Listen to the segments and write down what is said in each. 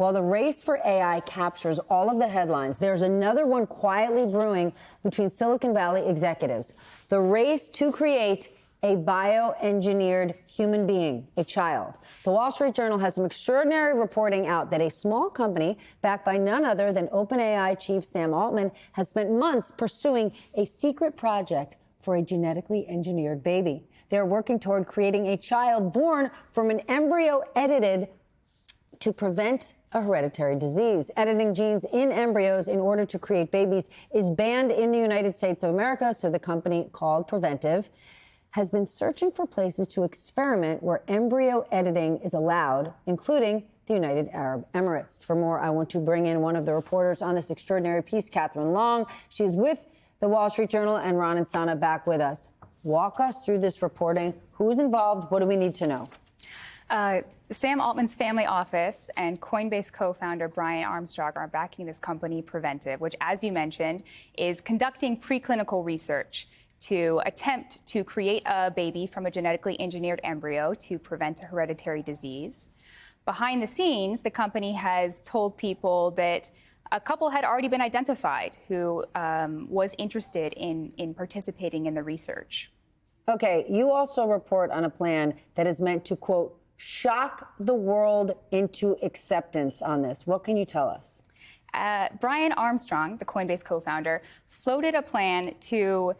While the race for AI captures all of the headlines, there's another one quietly brewing between Silicon Valley executives. The race to create a bioengineered human being, a child. The Wall Street Journal has some extraordinary reporting out that a small company backed by none other than OpenAI chief Sam Altman has spent months pursuing a secret project for a genetically engineered baby. They're working toward creating a child born from an embryo edited to prevent a hereditary disease. Editing genes in embryos in order to create babies is banned in the United States of America, so the company, called Preventive, has been searching for places to experiment where embryo editing is allowed, including the United Arab Emirates. For more, I want to bring in one of the reporters on this extraordinary piece, Catherine Long. She's with the Wall Street Journal, and Ron and Sana back with us. Walk us through this reporting. Who's involved? What do we need to know? Sam Altman's family office and Coinbase co-founder Brian Armstrong are backing this company, Preventive, which, as you mentioned, is conducting preclinical research to attempt to create a baby from a genetically engineered embryo to prevent a hereditary disease. Behind the scenes, the company has told people that a couple had already been identified who was interested in participating in the research. Okay, you also report on a plan that is meant to, quote, shock the world into acceptance on this. What can you tell us? Brian Armstrong, the Coinbase co-founder, floated a plan to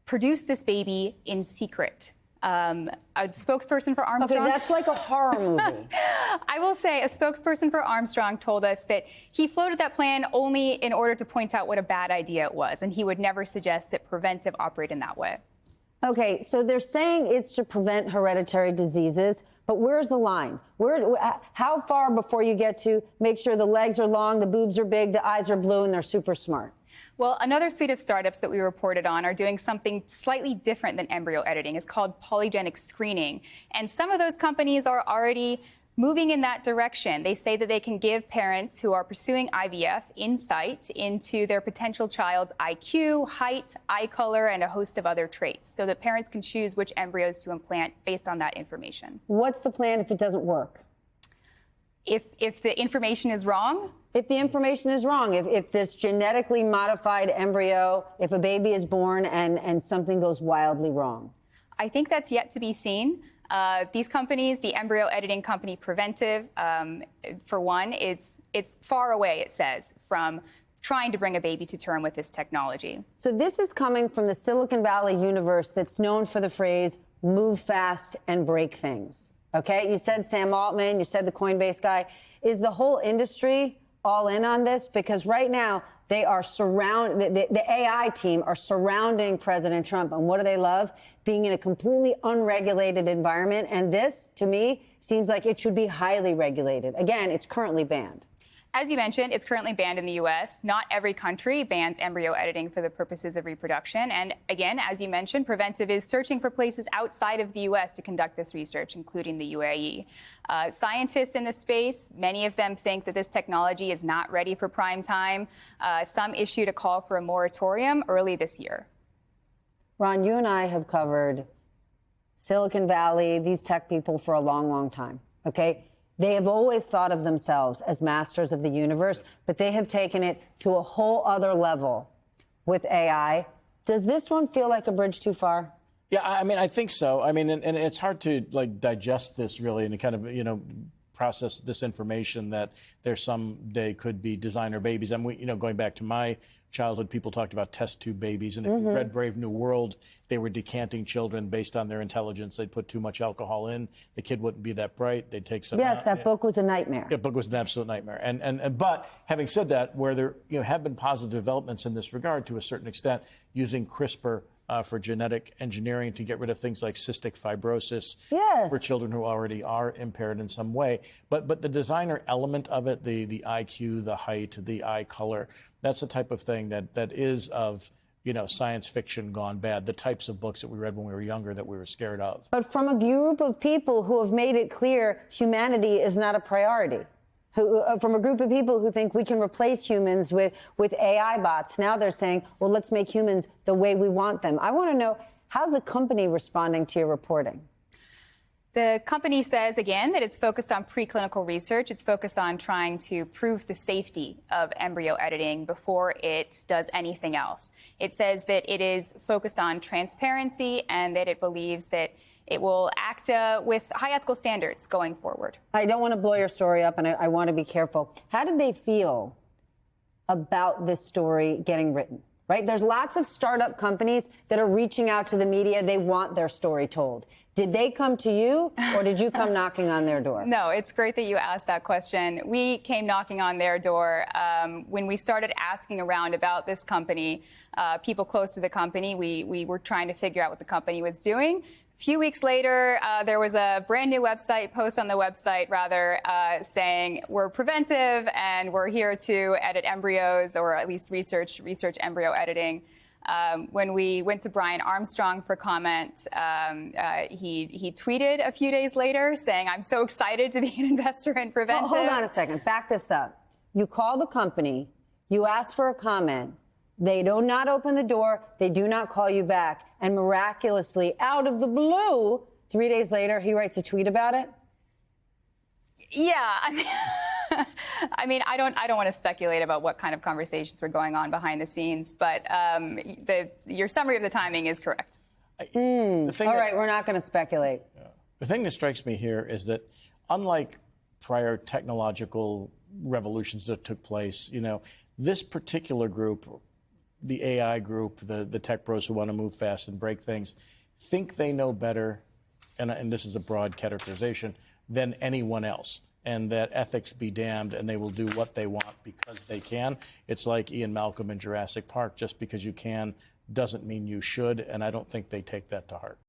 produce this baby in secret. A spokesperson for Armstrong... Okay, that's like a horror movie. I will say a spokesperson for Armstrong told us that he floated that plan only in order to point out what a bad idea it was, and he would never suggest that Preventive operate in that way. Okay, so they're saying it's to prevent hereditary diseases, but where's the line? How far before you get to make sure the legs are long, the boobs are big, the eyes are blue, and they're super smart? Well, another suite of startups that we reported on are doing something slightly different than embryo editing. It's called polygenic screening. And some of those companies are already moving in that direction. They say that they can give parents who are pursuing IVF insight into their potential child's IQ, height, eye color, and a host of other traits, so that parents can choose which embryos to implant based on that information. What's the plan if it doesn't work? If the information is wrong? If the information is wrong, if this genetically modified embryo, if a baby is born and something goes wildly wrong? I think that's yet to be seen. These companies, the embryo editing company Preventive, for one, it's far away, it says, from trying to bring a baby to term with this technology. So this is coming from the Silicon Valley universe that's known for the phrase, move fast and break things. Okay, you said Sam Altman, you said the Coinbase guy. Is the whole industry all in on this? Because right now they are the AI team are surrounding President Trump. And what do they love? Being in a completely unregulated environment. And this, to me, seems like it should be highly regulated. Again, it's currently banned. As you mentioned, it's currently banned in the U.S. Not every country bans embryo editing for the purposes of reproduction. And again, as you mentioned, Preventive is searching for places outside of the U.S. to conduct this research, including the UAE. Scientists in the space, many of them think that this technology is not ready for prime time. Some issued a call for a moratorium early this year. Ron, you and I have covered Silicon Valley, these tech people, for a long, long time, okay? They have always thought of themselves as masters of the universe, but they have taken it to a whole other level with AI. Does this one feel like a bridge too far? Yeah, I mean, I think so. I mean, and it's hard to digest this really and to kind of, process this information that there someday could be designer babies. And going back to my childhood, people talked about test tube babies. And if you read Brave New World, they were decanting children based on their intelligence. They'd put too much alcohol in. The kid wouldn't be that bright. They'd take some. Yes, that book was a nightmare. The book was an absolute nightmare. But having said that, where there have been positive developments in this regard to a certain extent, using CRISPR for genetic engineering to get rid of things like cystic fibrosis for children who already are impaired in some way. But the designer element of it, the IQ, the height, the eye color, that's the type of thing that is of science fiction gone bad, the types of books that we read when we were younger that we were scared of. But from a group of people who have made it clear humanity is not a priority. From a group of people who think we can replace humans with AI bots. Now they're saying, well, let's make humans the way we want them. I want to know, how's the company responding to your reporting? The company says, again, that it's focused on preclinical research. It's focused on trying to prove the safety of embryo editing before it does anything else. It says that it is focused on transparency and that it believes that it will act with high ethical standards going forward. I don't want to blow your story up, and I want to be careful. How did they feel about this story getting written? Right? There's lots of startup companies that are reaching out to the media. They want their story told. Did they come to you, or did you come knocking on their door? No, it's great that you asked that question. We came knocking on their door when we started asking around about this company. People close to the company, we were trying to figure out what the company was doing. A few weeks later, there was a brand new post on the website, saying we're preventive and we're here to edit embryos, or at least research embryo editing. When we went to Brian Armstrong for comment, he tweeted a few days later saying, "I'm so excited to be an investor in Preventive." Hold on a second. Back this up. You call the company. You ask for a comment. They do not open the door. They do not call you back. And miraculously, out of the blue, 3 days later, he writes a tweet about it. Yeah, I mean, I don't want to speculate about what kind of conversations were going on behind the scenes, but your summary of the timing is correct. All right, we're not going to speculate. The thing that strikes me here is that, unlike prior technological revolutions that took place, this particular group, the AI group, the tech pros who want to move fast and break things, think they know better, and this is a broad categorization, than anyone else. And that ethics be damned, and they will do what they want because they can. It's like Ian Malcolm in Jurassic Park. Just because you can doesn't mean you should, and I don't think they take that to heart.